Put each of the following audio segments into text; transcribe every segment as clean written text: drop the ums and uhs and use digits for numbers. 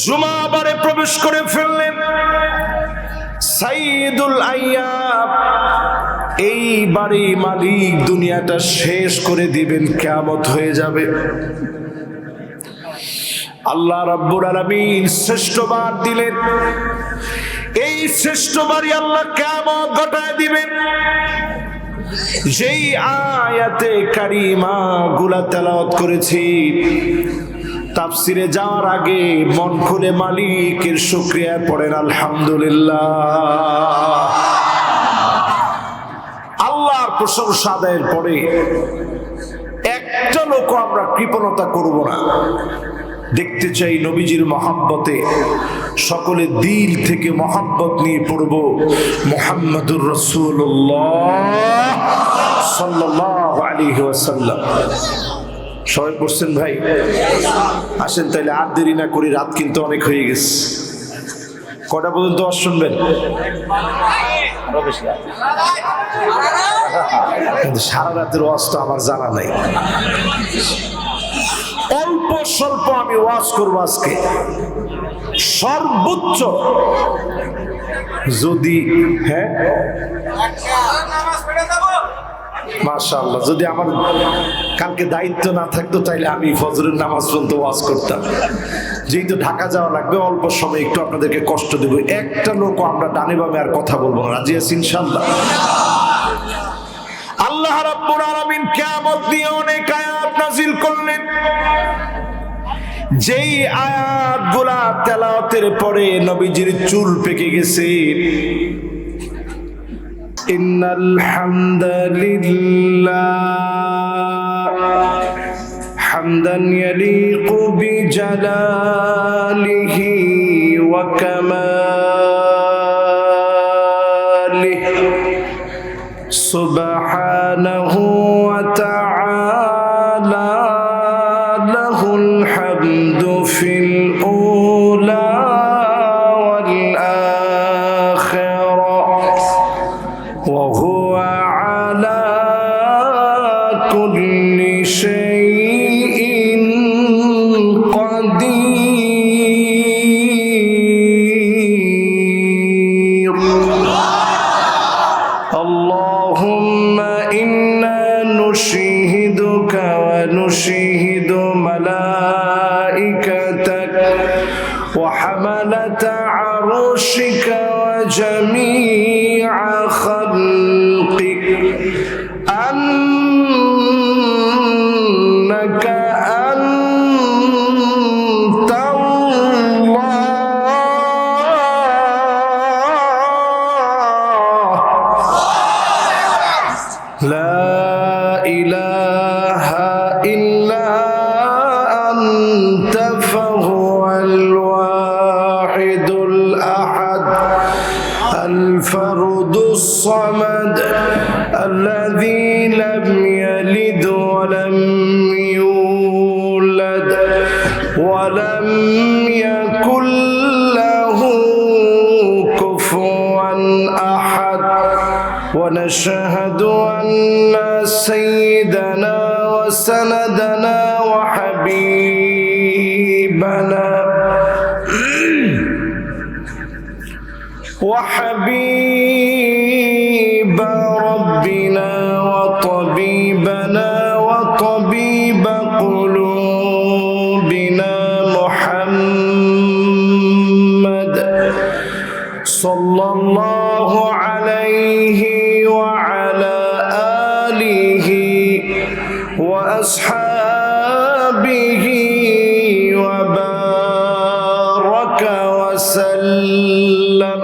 জুমাবারে প্রবেশ করে ফেললেন। সাইয়্যিদুল আইয়াম, এই বাড়ি মালিক দুনিয়াটা শেষ করে দিবেন, কিয়ামত হয়ে যাবে। আল্লাহ রাব্বুল আলামিন শ্রেষ্ঠবার দিলেন। এই শ্রেষ্ঠবারই আল্লাহ কিয়ামত ঘটায় দিবেন। যেই আয়াতে কারিমা গুলা তেলাওয়াত করেছি, তাফসিরে যাওয়ার আগে মন খুলে মালিকের শুকরিয়া পড়েন আলহামদুলিল্লাহ। আল্লাহর প্রশংসা আদায়ের পরে একটা লোক আমরা কৃপণতা করব না। দেখতে চাই নবীজির মহাব্বতে সকলে দিল থেকে মহাব্বত নিয়ে পড়ব মুহাম্মাদুর রাসূলুল্লাহ সাল্লাল্লাহু আলাইহি ওয়াসাল্লাম। সবাই পড়ছেন ভাই? আসেন তাইলে আর দেরি না করি, রাত কিন্তু অনেক হয়ে গেছে। কটা পর্যন্ত ওয়াজ শুনবেন? সারা রাতের ওয়াজ তো আমার জানা নাই। অল্প স্বল্প আমি ওয়াজ করবো আজকে। সর্বোচ্চ যদি মাশাআল্লাহ, যদি আমার কালকে দায়িত্ব না থাকতো তাইলে আমি ফজরের নামাজ পর্যন্ত ওয়াজ করতাম। যেহেতু ঢাকা যাওয়া লাগবে, অল্প সময় একটু আপনাদেরকে কষ্ট দেব। একটা লোক আমরা ডানে বামে আর কথা বলবো না, রাজি আছি ইনশাআল্লাহ? আল্লাহ রাব্বুল আলামিন কিয়ামত নিয়ে অনেক আয়াত নাযিল করলেন। যেই আয়াতগুলা তেলাওয়াতের পরে নবীজির চুল পেকে গেছে। ইন্নাল হামদালিল্লাহ হামদান ইয়ালিকু বিজালালিহি ওয়া কামালিহি সুবহানাহু ওয়া তাআলা লাহুল হামদু ফিল উলা ওয়াল আখিরাহ ওয়া হুয়া আলা কুল্লি শাইইন কাদির। আল্লাহুম্মা ইন্না নুশহিদুকা ওয়া নুশহিদু মালাইকাতাক ওয়া হামালাতা আরশিকা ওয়া জামিআ খালকিক আন্নাকা لا إله إلا أنت فهو الواحد الأحد الفرد الصمد الذي لم يلد ولم يولد ولم يكن له كفوا أحد ونشهد أن سيدنا وسندنا وحبيب ربنا وطبيبنا وطبيب قلوبنا محمد صلى الله عليه وعلى آله وأصحابه وبارك وسلم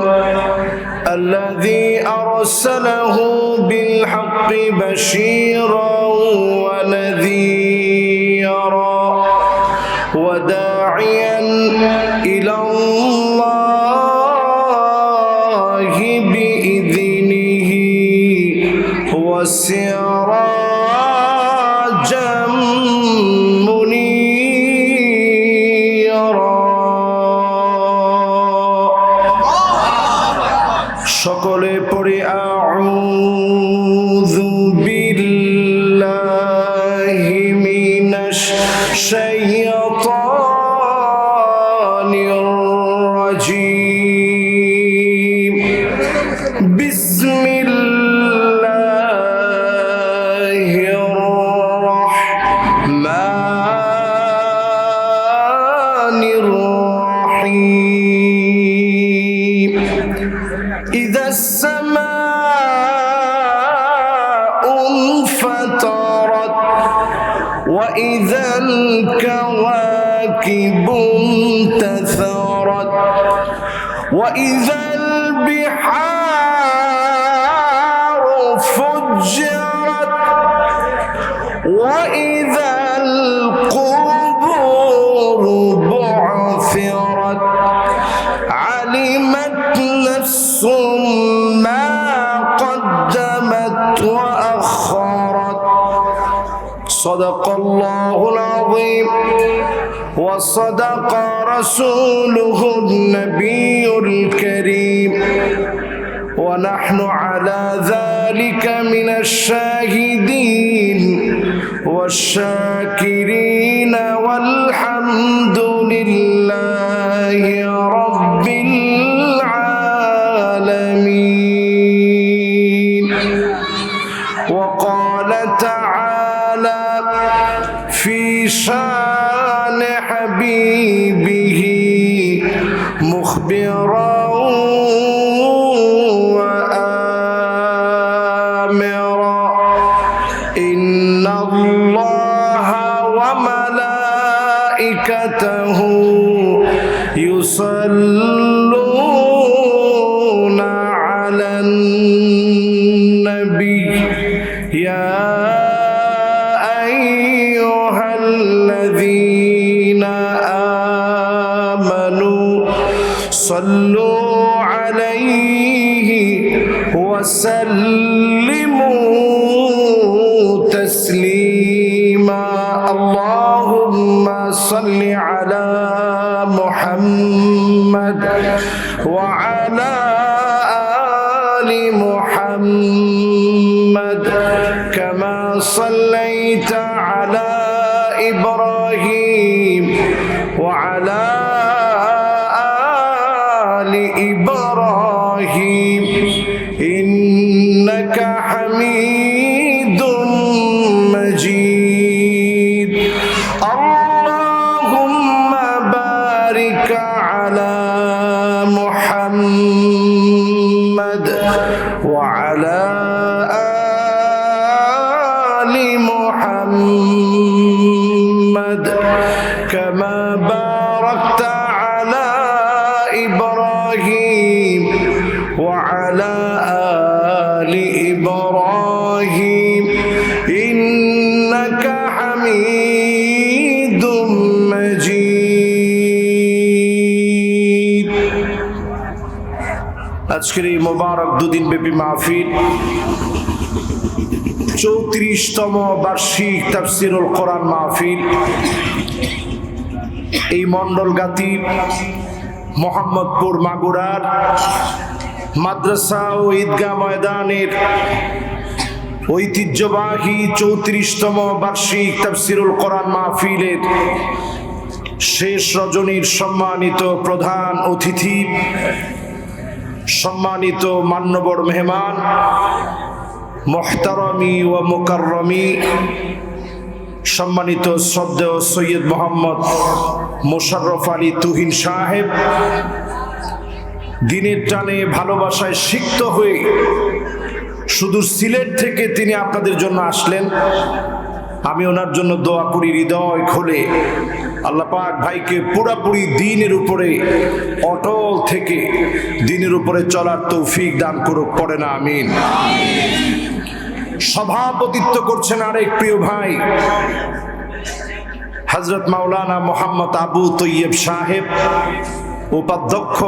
الذي أرسله بالحق بشيرا ونذيرا وداعيا إلى الله بإذنه وسراجا منيرا সকলে পড়ে আউযু বিল্লাহি মিনাশ শাইতানির الرحيم إذا السماء انفطرت وإذا الكواكب انتثرت وإذا البحار فجرت وإذا القبور بعثرت علمت نفس ما قدمت وأخرت صدق الله العظيم وصدق رسوله النبي الكريم ونحن على ذلك من الشاهدين والشاكرين والحمد لله رب العالمين. وقال تعالى في شان حبيبه مخبرا وآمرا إن الله وملائكته يصلون على النبي يا أيها الذين آمنوا صلوا عليه وسلموا تسليما اللهم صل على محمد وعلى آل محمد كما صليت على إبراهيم وعلى آل إبراهيم إنك حميد مجيد اللهم بارك على محمد وعلى آل محمد كما باركت على إبراهيم وعلى آل إبراهيم إنك حميد مجيد আজকের এই মোবারক দুদিন ব্যাপী মাহফিল 34তম বার্ষিক তাফসীরুল কোরআন মাহফিল এই মণ্ডলগাতি মোহাম্মদপুর মাগুরার মাদ্রাসা ও ঈদগাহ ময়দানের ঐতিহ্যবাহী 34তম বার্ষিক তাফসীরুল কোরআন মাহফিলের শেষ রজনীর সম্মানিত প্রধান অতিথি সম্মানিত মান্যবর মেহমান মুহতারামি ও মুকাররমি সম্মানিত শ্রদ্ধেয় সৈয়দ মোহাম্মদ মোশাররফ আলী তুহিন সাহেব দিনের টানে ভালোবাসায় সিক্ত হয়ে শুধু সিলেট থেকে তিনি আপনাদের জন্য আসলেন। আমি ওনার জন্য দোয়া করি হৃদয় খুলে আল্লাহ পাক ভাইকে পুরোপুরি দ্বীনের উপরে অটল থেকে দ্বীনের উপরে চলার তৌফিক দান করুক, পড়ে না আমিন। সভাপতিত্ব করছেন আরেক প্রিয় ভাই হযরত মাওলানা মোহাম্মদ আবু তৈয়ব সাহেব, উপাধ্যক্ষ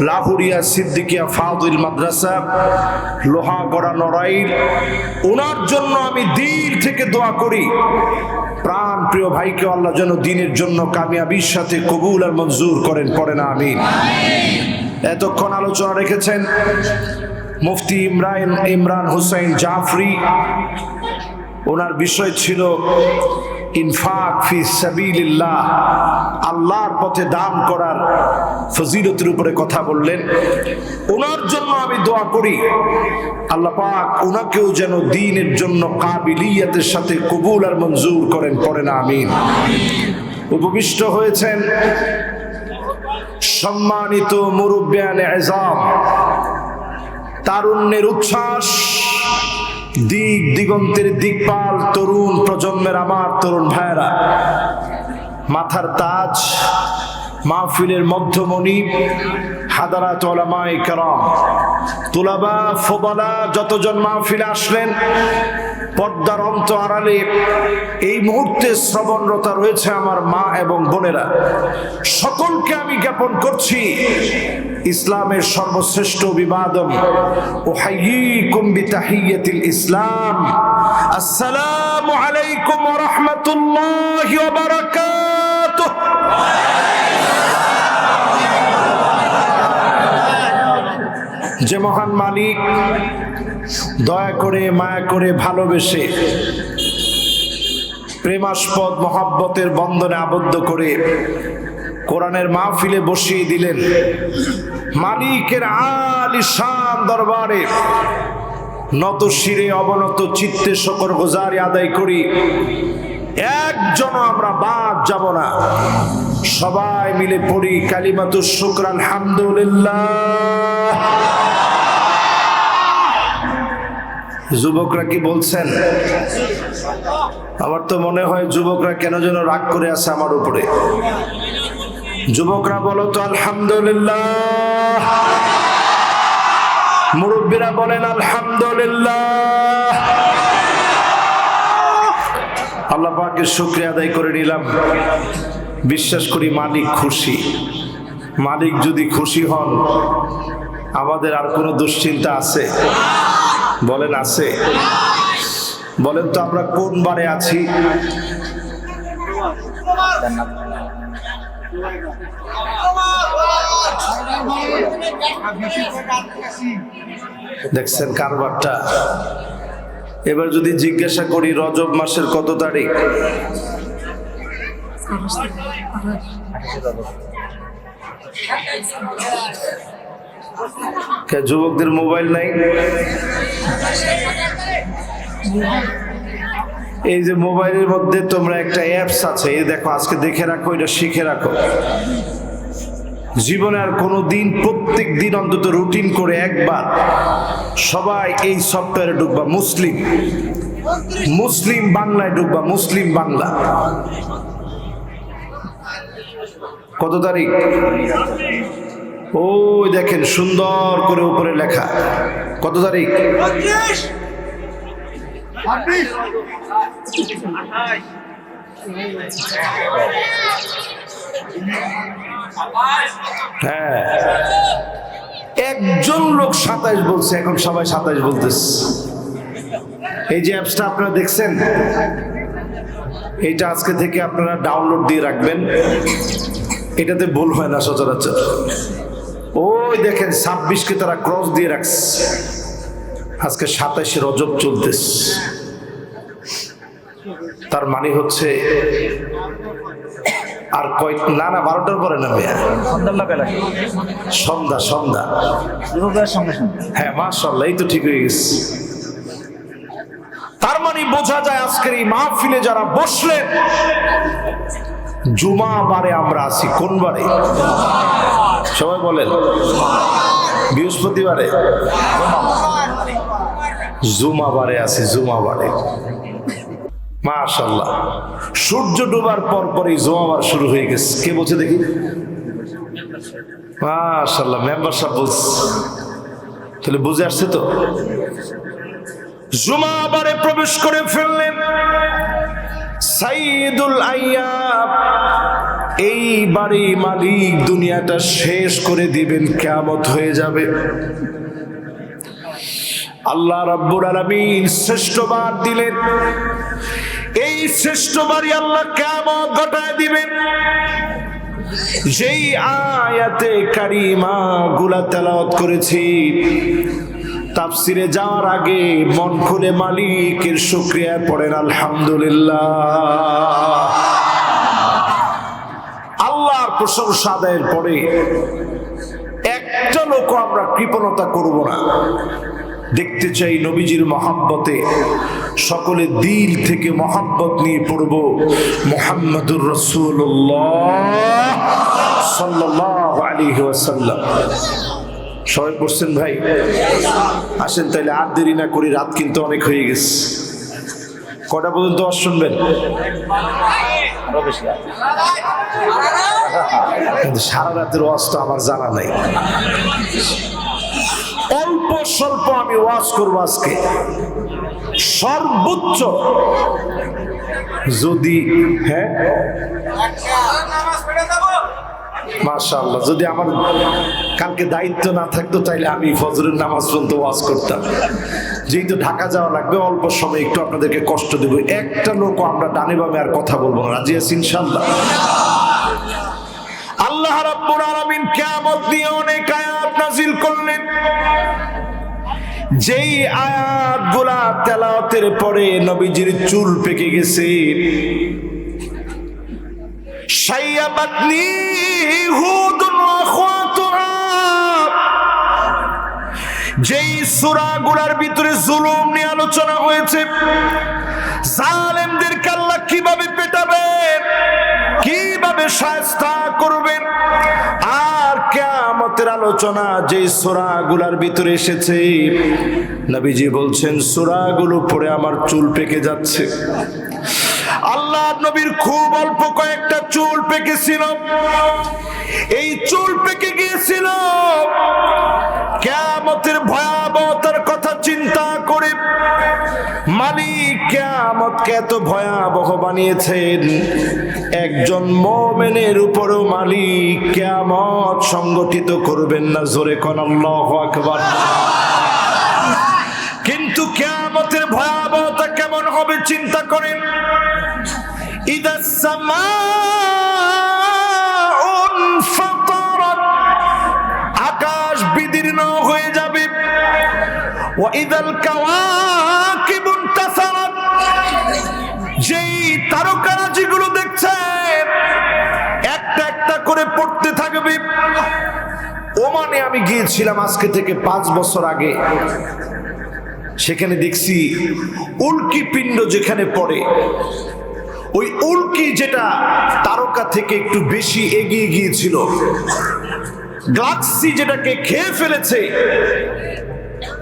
লাহুরিয়া সিদ্দিকিয়া ফাজিল মাদ্রাসা লোহাগড়া নড়াইল। ওনার জন্য আমি দিল থেকে দোয়া করি প্রাণ প্রিয় ভাইকে আল্লাহ যেন দ্বীনের জন্য কামিয়াবির সাথে কবুল আর মঞ্জুর করেন, পড়ে না আমিন। এতক্ষণ আলোচনা রেখেছেন মুফতি ইমরান হোসেন জাফরি। ওনার বিষয় ছিল ইনফাক ফি সাবিলিল্লাহ, আল্লাহর পথে দান করার ফজিলতের উপরে কথা বললেন। ওনার জন্য আমি দোয়া করি আল্লাহ পাক ওনাকেও যেন দ্বীনের জন্য কাবিলিয়াতের সাথে কবুল আর মঞ্জুর করেন, পড়ে না আমিন। উপবিষ্ট হয়েছেন সম্মানিত মুরব্বিয়ানে আযম, তারুণ্যের উচ্ছ্বাস, দিক দিগন্তের দিকপাল তরুণ প্রজন্মের আমার তরুণ ভাইয়েরা, মাথার তাজ, মাহফিলের মধ্যমণি, হাদারাত উলামায়ে কেরাম, তুলাবা ফুদালা, যতজন মাহফিলে আসলেন, পর্দার অন্ত আড়ালে এই মুহূর্তে শ্রবণরতা রয়েছে আমার মা এবং বোনেরা, সকলকে আমি জ্ঞাপন করছি ইসলামের সর্বশ্রেষ্ঠ অভিবাদন, উহাইয়িকুম বিতাহিয়াতিল ইসলাম, আসসালামু আলাইকুম ওয়া রাহমাতুল্লাহি ওয়া বারাকাতুহু। যে মহান মালিক দয়া করে, মায়া করে, ভালোবেসে, প্রেমাস্পদ মহাব্বতের বন্ধনে আবদ্ধ করে কোরআনের মাহফিলে বসিয়ে দিলেন, মালিকের আলিশান দরবারে নত শিরে অবনত চিত্তে শকর গুজারি আদায় করি। একজনও আমরা বাদ যাব না, সবাই মিলে পড়ি কালিমাতুশ শুকর আলহামদুলিল্লাহ। যুবকরা কি বলছেন? আমার তো মনে হয় যুবকরা কেন যেন রাগ করে আছে আমার উপরে। যুবকরা বলো তো আলহামদুলিল্লাহ, মুরব্বীরা বলেন আলহামদুলিল্লাহ। আল্লাহ পাকের শুকরিয়া আদায় করে নিলাম। বিশ্বাস করি মালিক খুশি। মালিক যদি খুশি হন, আমাদের আর কোনো দুশ্চিন্তা আছে? বলেন আছে? বলেন তো আমরা কোন বারে আছি? দেখছেন কারবারটা? এবার যদি জিজ্ঞাসা করি রজব মাসের কত তারিখ, যুবকদের মোবাইল নাই? এই যে মোবাইলের মধ্যে তোমরা একটা অ্যাপস আছে, এই দেখো, আজকে দেখে রাখো, এটা শিখে রাখো। জীবনে আর কোনো দিন, প্রত্যেক দিন অন্তত রুটিন করে একবার সবাই এই সফটওয়্যারে ঢুকবা, মুসলিম মুসলিম বাংলায় ঢুকবা, মুসলিম বাংলা। কত তারিখ? ওই দেখেন সুন্দর করে উপরে লেখা। কত তারিখ? হ্যাঁ, একজন লোক 27 বলছে, এখন সবাই 27 বলতেছে। এই যে অ্যাপসটা আপনারা দেখছেন, এইটা আজকে থেকে আপনারা ডাউনলোড দিয়ে রাখবেন, এটাতে ভুল হয় না সচরাচর। ওই দেখেন 26কে তারা ক্রস দিয়ে রাখছে, আজকে 27 রজব চলতেছে। তার মানে হচ্ছে আর কয় না, 12টার পরে না ভাইয়া, সন্ধ্যা সন্ধ্যা। হ্যাঁ মাশাআল্লাহ, এই তো ঠিক হয়ে গেছে। তার মানে বোঝা যায় আজকের এই মাহফিলে যারা বসলেন, জুমা বারে আমরা আছি। কোন বারে? সবাই বলেন। বৃহস্পতিবারে, জুমা বারে আছি, জুমা বারে। মাশাআল্লাহ, সূর্য ডোবার পর পরই জুমাবার শুরু হয়ে গেছে। কে বলছে দেখি? মাশাআল্লাহ, মেম্বার সাহেব বলছে। তাহলে বুঝে আসছে তো? জুমাবারে প্রবেশ করে ফেললেন সাইয়্যিদুল আইয়াম। এইবারে মালিক দুনিয়াটা শেষ করে দিবেন, কিয়ামত হয়ে যাবে। আল্লাহ রাব্বুল আলামিন শ্রেষ্ঠবার দিলেন, এই শ্রেষ্ঠবারই আল্লাহ কিয়ামত ঘটায় দিবেন। যেই আয়াতে কারিমা গুলা তেলাওয়াত করেছি, তাফসিরে যাওয়ার আগে মন খুলে মালিকের শুকরিয়া পড়েন আলহামদুলিল্লাহ। আল্লাহর প্রশংসা আদায়ের পরে একটা লোক আমরা কৃপণতা করব না। দেখতে চাই নবীজির মহাব্বতে সকলে দিল থেকে মহাব্বত নিয়ে পড়ব মুহাম্মাদুর রাসূলুল্লাহ সাল্লাল্লাহু আলাইহি ওয়াসাল্লাম। সবাই পড়ছেন ভাই? আসেন তাইলে আর দেরি না করি, রাত কিন্তু অনেক হয়ে গেছে। কটা পর্যন্ত ওয়াজ শুনবেন? সারা রাতের ওয়াজ তো আমার জানা নাই, অল্প স্বল্প আমি ওয়াজ করবো আজকে। সর্বোচ্চ যদি মাশাআল্লাহ যদি আমার কালকে দায়িত্ব না থাকতো তাইলে আমি ফজরের নামাজ পর্যন্ত ওয়াজ করতাম। যেহেতু ঢাকা যাওয়া লাগবে, অল্প সময় একটু আপনাদেরকে কষ্ট দেব। একটা লোক আমরা ডানে বামে আর কথা বলবো না, রাজি আছি ইনশাআল্লাহ? আল্লাহ রাব্বুল আলামিন কিয়ামত নিয়ে অনেক আয়াত নাযিল করলেন। যেই আয়াতগুলা তেলাওয়াতের পরে নবীজির চুল পেকে গেছে। শাইয়াবাতনি হুদুন ওয়া আখওয়াতুহা, যেই সূরাগুলোর ভিতরে জুলুম নিয়ে আলোচনা হয়েছে, জালেমদেরকে আল্লাহ কিভাবে পেটাবেন, কিভাবে শায়েস্তা করবেন, আর কিয়ামতের আলোচনা যে সূরাগুলোর ভিতরে এসেছে, নবীজি বলছেন সূরাগুলো পড়ে আমার চুল পেকে যাচ্ছে। আল্লাহ নবীর খুব অল্প কয়েকটা চুল পেকেছিল। এই চুল পেকে গিয়েছিল কিয়ামতের ভয়াবহতার কথা চিন্তা করে। মালিক কিয়ামতকে এত ভয়াবহ বানিয়েছেন, একজন মুমিনের উপরও মালিক কিয়ামত সংগঠিত করবেন না। জোরে কোন আল্লাহু আকবার। কিন্তু কিয়ামতের ভয়াবহতা কেমন হবে চিন্তা করেন। ইদাস সামাউন ফাতারাত, আকাশ বিদীর্ণ হয়ে যাবে। ওয়া ইদাল কাওয়াকিবু ইনতাসারাত, যেই তারকারাজিগুলো দেখছেন একটা একটা করে পড়তে থাকবে। ওমানে আমি গিয়েছিলাম আজকে থেকে 5 বছর আগে। সেখানে দেখছি উল্কি পিণ্ড যেখানে পড়ে, ওই উল্কি যেটা তারকা থেকে একটু বেশি এগিয়ে গিয়েছিল, গ্যালাক্সি যেটাকে খেয়ে ফেলেছে,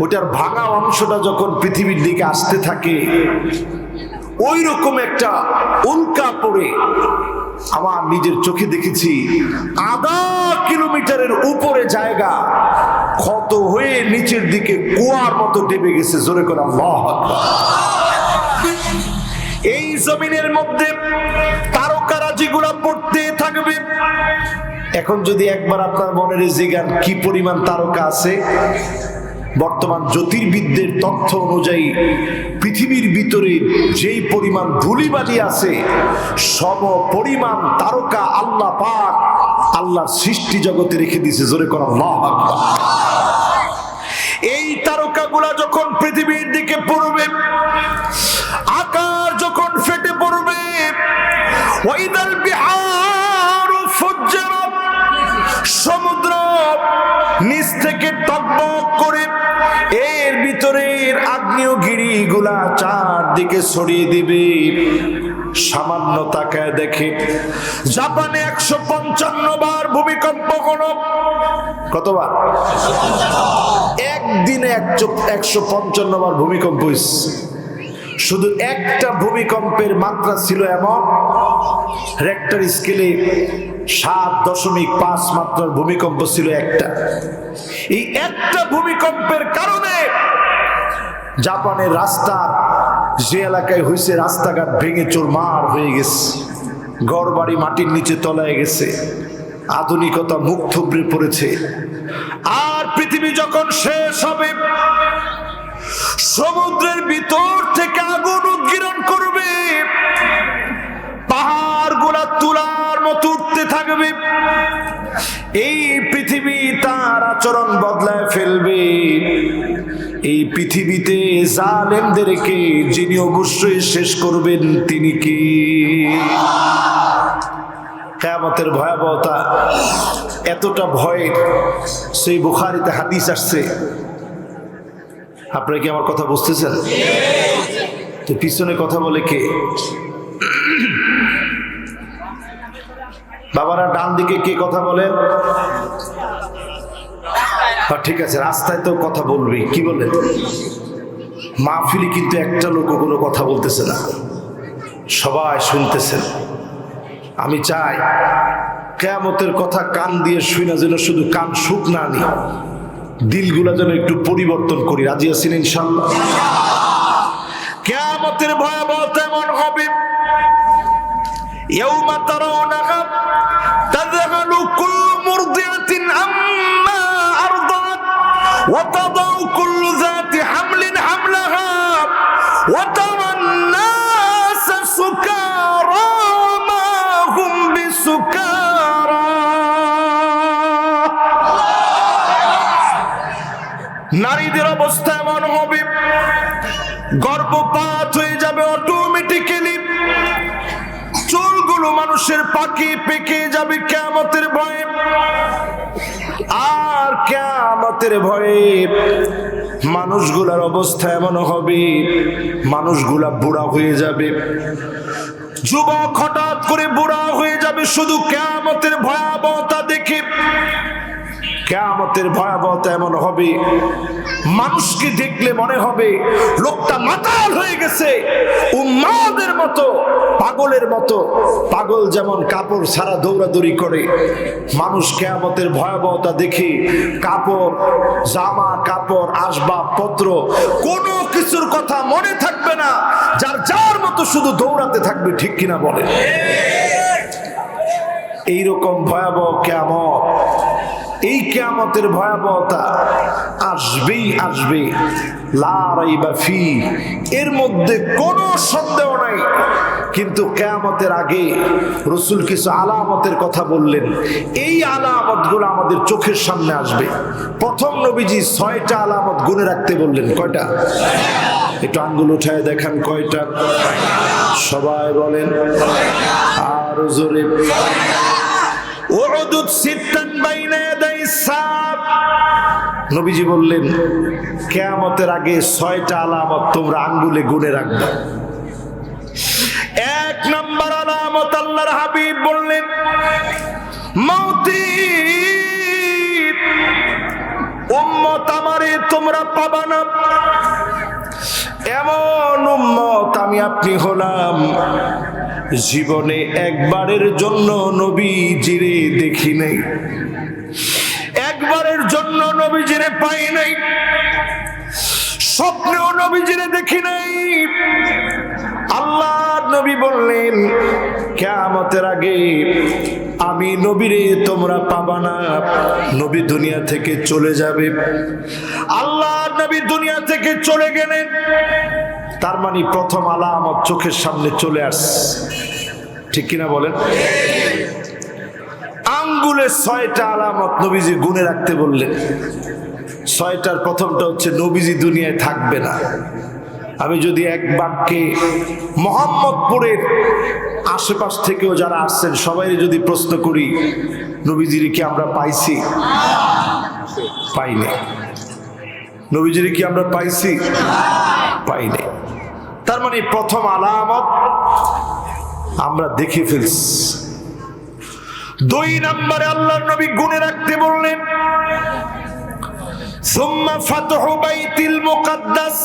ওটার ভাঙা অংশটা যখন পৃথিবীর দিকে আসতে থাকে, ওই রকম একটা উল্কা পড়ে আমার নিজের চোখে দেখেছি। 1/2 কিলোমিটারের উপরে জায়গা ক্ষত হয়ে নিচের দিকে কুয়ার মতো ডেবে গেছে। জোরে করে আল্লাহু আকবার। এই জমিনের মধ্যে তারকারাজিগুলা পড়তে থাকবে। এখন যদি একবার আপনার মনের জিজ্ঞান কি পরিমাণ তারকা আছে, বর্তমান জ্যোতির্বিদদের তথ্য অনুযায়ী পৃথিবীর ভিতরে যেই পরিমাণ ধূলিবালি আছে, সম পরিমাণ তারকা আল্লাহ পাক আল্লাহর সৃষ্টি জগতে রেখে দিয়েছে। জোরে করে আল্লাহু আকবার। এই তারকাগুলা যখন পৃথিবীর দিকে পড়বে, আকাশ যখন ফেটে পড়বে, ওয়াইদাল বিহারু ফুজ্জিরাত, সমুদ্র নিচ থেকে টকবক করে এর ভিতরের আগ্নেয়গিরিগুলা চারদিকে ছড়িয়ে দিবে। সামান্য তাকায় দেখে জাপানে 155 বার ভূমিকম্প হলো। কতবার? একদিনে 155 বার ভূমিকম্প হয়েছে। শুধু একটা ভূমিকম্পের মাত্রা ছিল এমন, রেক্টার স্কেলে 7.5 মাত্রার ভূমিকম্প ছিল একটা। এই একটা ভূমিকম্পের কারণে জাপানের রাস্তা যে এলাকায় হয়েছে, রাস্তাঘাট ভেঙে চুরমার হয়ে গেছে, ঘরবাড়ি মাটির নিচে তলায় গেছে, আধুনিকতা মুখ থুবড়ে পড়েছে। আর পৃথিবী যখন শেষ হবে, সমুদ্রের ভিতর থেকে আগুন উদ্গীরণ করবে, পাহাড় গুলা তুলার মতো উঠতে থাকবে। এই পৃথিবী তার আচরণ বদলায় ফেলবে। এই পৃথিবীতে জালেমদেরকে যিনি অবশ্যই শেষ করবেন তিনি কি? কিয়ামতের ভয়াবহতা এতটা ভয়ের, সেই বুখারীতে হাদিস আসছে, আপনারা কি আমার কথা বুঝতেছেন? তো পিছনে কথা বলে কে? বাবারা ডান দিকে কে কথা বলে? ঠিক আছে, রাস্তায় তো কথা বলবি, কি বলেন? মাহফিলে কিন্তু একটা লোক কোনো কথা বলতেছে না, সবাই শুনতেছেন। আমি চাই কিয়ামতের কথা কান দিয়ে শুনা যেন শুধু কান শুক না আনি, দিলগুলা যেন একটু পরিবর্তন করি। রাজি আছেন ইনশাআল্লাহ? কিয়ামতের ভয়াবহতা এমন হবে, ইয়াউমা তারাউনাহা তাযহালু কুল্লু মুরদিআতিন আম্মা আরদাত ওয়া তাদাউ কুল্লু যাতি হামলিন হামলাহা ওয়া তারান নাসা সুকারা মা হুম বিসুকারা। নারীদের অবস্থা এমন হবে, গর্ভপাত হয়ে যাবে অটোমেটিক্যালি, চুলগুলো মানুষের পাকে পেকে যাবে কিয়ামতের ভয়ে। আর কিয়ামতের ভয়ে মানুষগুলার অবস্থা এমন হবে, মানুষগুলা বুড়া হয়ে যাবে, যুবক হঠাৎ করে বুড়া হয়ে যাবে শুধু কিয়ামতের ভয়াবহতা দেখে। কিয়ামতের ভয়াবহতা এমন হবে, মানুষকে দেখলে মনে হবে লোকটা মাতাল হয়ে গেছে, উম্মাদের মতো, পাগলের মতো। পাগল যেমন কাপড় ছাড়া দৌড়াদৌড়ি করে, মানুষ কিয়ামতের ভয়াবহতা দেখে কাপড়, জামা কাপড়, আসবাবপত্র কোনো কিছুর কথা মনে থাকবে না, যার যার মতো শুধু দৌড়াতে থাকবে। ঠিক কিনা বলে? এইরকম ভয়াবহ কিয়ামত, এই কিয়ামতের ভয়াবহতা আসবেই আসবে, লা রাইবা ফি, এর মধ্যে কোনো সন্দেহ নাই। কিন্তু কিয়ামতের আগে রাসূল কিছু আলামতের কথা বললেন, এই আলামতগুলো আমাদের চোখের সামনে আসবে। প্রথম নবীজি 6টা আলামত গুনে রাখতে বললেন। কয়টা? একটু আঙ্গুল উঠায় দেখান কয়টা, সবাই বলেন আর জোরে। উদুদ সিত্তান বাইনা ইয়াদাই সাব, নবীজি বললেন কিয়ামতের আগে 6টা আলামত তোমরা আঙ্গুলে গুনে রাখবে। 1 নাম্বার আলামত আল্লাহর হাবিব বললেন মাউতি, উম্মত আমারে তোমরা পাবা না। এমন উম্মত আমি আপনি হলাম, জীবনে একবারের জন্য নবীজিরে দেখি নাই, একবারের জন্য নবীজিরে পাই নাই, স্বপ্নেও নবীজিরে দেখি নাই। আল্লাহ নবী বললেন কিয়ামতের আগে আমি নবীরে তোমরা পাবা না, নবী দুনিয়া থেকে চলে যাবে। আল্লাহ নবী দুনিয়া থেকে চলে গেলেন, তার মানে প্রথম আলামত চোখের সামনে চলে আসছে। ঠিক কিনা বলেন? আঙ্গুলে 6টা আলামত নবীজি গুনে রাখতে বললেন। 6টার প্রথমটা হচ্ছে নবীজি দুনিয়ায় থাকবে না। আমি যদি এক বাক্যে মোহাম্মদপুরের আশেপাশ থেকেও যারা আসছেন সবাই যদি প্রশ্ন করি, নবীজির কি আমরা পাইছি? পাইনি। নবীজির কি আমরা পাইছি? পাইনি। তার মানে প্রথম আলামত আমরা দেখে ফেলছি। 2 নম্বরে আল্লাহর নবী গুনে রাখতে বললেন সুম্মা ফাতহু বাইতুল মুকাদ্দাস,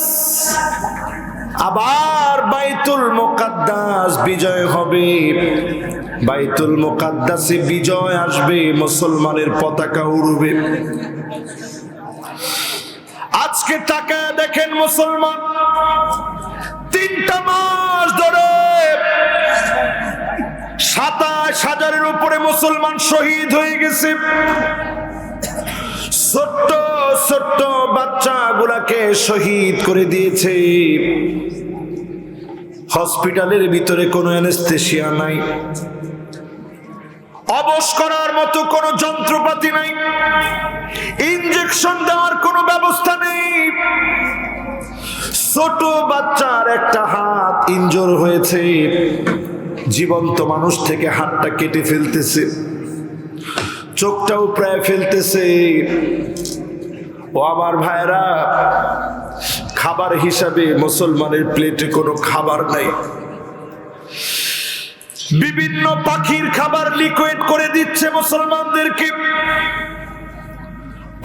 আবার বাইতুল মুকাদ্দাস বিজয় হবে, বাইতুল মুকাদ্দাসে বিজয় আসবে, মুসলমানের পতাকা উড়বে। আজকে তাকায় দেখেন মুসলমান 3টা মাস ধরে 27,000-এর উপরে মুসলমান শহীদ হয়ে গেছে। ছোট্ট ছোট্ট বাচ্চাগুলাকে শহীদ করে দিয়েছে। হসপিটালের ভিতরে কোনো অ্যানেস্থেসিয়া নাই, অবশ করার মতো কোনো যন্ত্রপাতি নাই, ইনজেকশন দেওয়ার কোনো ব্যবস্থা নেই। ছোট বাচ্চার একটা হাত ইনজোর হয়েছে, জীবন্ত মানুষ থেকে হাতটা কেটে ফেলতেছে, চোখটাও প্রায় ফেলতেছে। ও আমার ভাইরা, খাবার হিসাবে মুসলমানের প্লেটে কোনো খাবার নাই। বিভিন্ন পাখির খাবার লিকুইড করে দিচ্ছে মুসলমানদেরকে।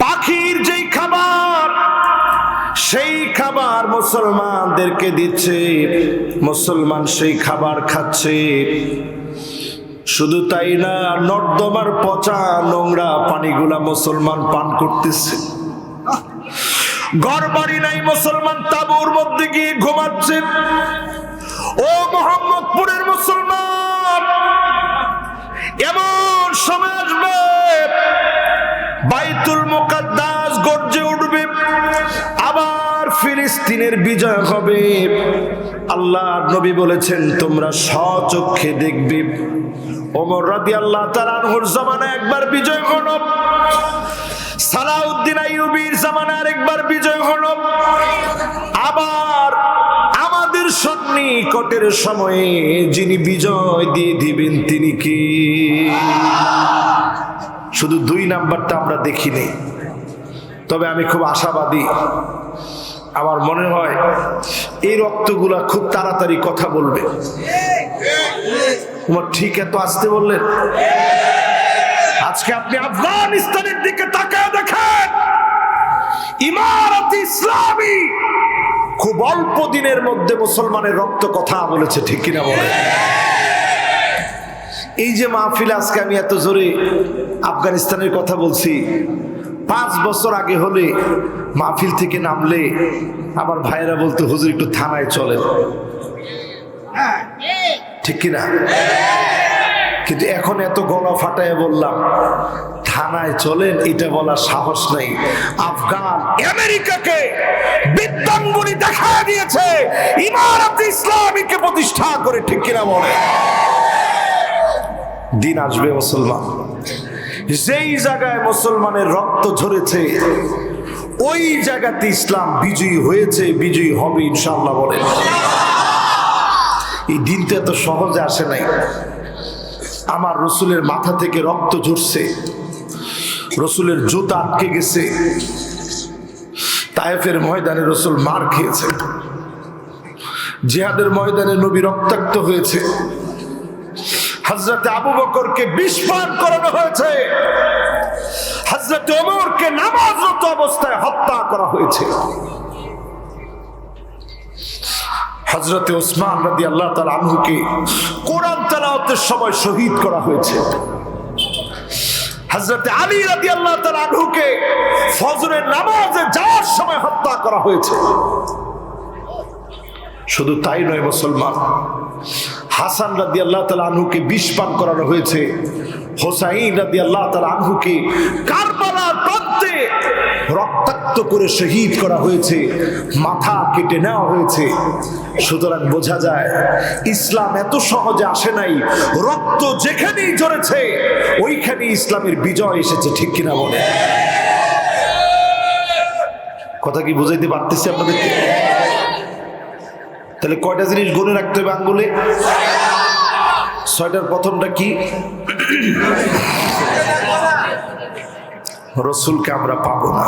পাখির যেই খাবার সেই খাবার মুসলমানদেরকে দিচ্ছে, মুসলমান সেই খাবার খাচ্ছে। শুধু তাই না, নর্দমার পচা নোংরা পানিগুলা মুসলমান পান করতেছে। ঘর বাড়ি নাই, মুসলমান তাঁবুর মধ্যে গিয়ে ঘুমাচ্ছে। ও মোহাম্মদপুরের মুসলমান, এমন সময় আসবে বাইতুল মুকাদ্দাস গর্জে উঠবে, আবার ফিলিস্তিনের বিজয় হবে। আল্লাহর নবী বলেছেন তোমরা স্বচক্ষে দেখবে। ওমর রাদিয়াল্লাহু তাআলা আনহুর জামানায় একবার বিজয় হলো, সালাউদ্দিন আইয়ুবীর জামানায় আরেকবার বিজয় হলো, আবার আমাদের সন্নিকটের সময়ে যিনি বিজয় দিয়ে দিবেন তিনি কি? শুধু 2 নাম্বারটা আমরা দেখিনি, তবে আমি খুব আশাবাদী। আমার মনে হয় এই রক্তগুলা খুব তাড়াতাড়ি কথা বলবে। তোমার ঠিক এত আসতে বললেন? আজকে আপনি আফগানিস্তানের দিকে তাকায় দেখেন, ইমারত ইসলামী খুব অল্প দিনের মধ্যে মুসলমানের রক্ত কথা বলেছে, ঠিক কিনা বলেন? এই যে মাহফিল আজকে আমি এত জোরে আফগানিস্তানের কথা বলছি, 5 বছর আগে হলে মাহফিল থেকে নামলে আমার ভাইয়েরা বলতো হুজুর একটু থানায় চলেন, ঠিক কিনা? কিন্তু এখন এত গলা ফাটায় বললাম থানায় চলেন, এটা বলার সাহস নাই। আফগান আমেরিকাকে বিদ্যাঙ্গুলি দেখা দিয়েছে ইমারত ইসলামীকে প্রতিষ্ঠা করে, ঠিক কিনা বলে? দিন আসবে মুসলমান, যেই জায়গায় মুসলমানের রক্ত ঝরেছে ওই জায়গাতে ইসলাম বিজয়ী হয়েছে, বিজয়ী হবে ইনশাআল্লাহ বলে। এই দিনটা এত সহজে আসে নাই। আমার রসুলের মাথা থেকে রক্ত ঝরছে, রসুলের জুতা আটকে গেছে, তায়েফের ময়দানে রসুল মার খেয়েছে, জিহাদের ময়দানে নবী রক্তাক্ত হয়েছে, হযরত আবু বকরকে বিষ পান করানো হয়েছে, হযরত ওমরকে নামাজরত অবস্থায় হত্যা করা হয়েছে, হযরত ওসমান রাদিয়াল্লাহু তাআলা আনহুকে কোরআন তেলাওয়াতের সময় শহীদ করা হয়েছে, হযরত আলী রাদিয়াল্লাহু তাআলা আনহুকে ফজরের নামাজে যাওয়ার সময় হত্যা করা হয়েছে। শুধু তাই নয় মুসলমান, হাসান রাদিয়াল্লাহু তাআলা আনহুকে বিষ পান করানো হয়েছে, হোসাইন রাদিয়াল্লাহু তাআলা আনহুকে কারবালার প্রান্তে রক্তাক্ত করে শহীদ করা হয়েছে, মাথা কেটে নেওয়া হয়েছে। সুতরাং বোঝা যায় ইসলাম এত সহজে আসে নাই, রক্ত যেখানেই ঝরেছে ওইখানেই ইসলামের বিজয় এসেছে, ঠিক কিনা বলে? কথা কি বুঝাইতে পারতেছি আপনাদেরকে? তাহলে কয়টা জিনিস গুনে রাখতে হবে আঙ্গুলে? 6টার প্রথমটা কি? রসুলকে আমরা পাবো না।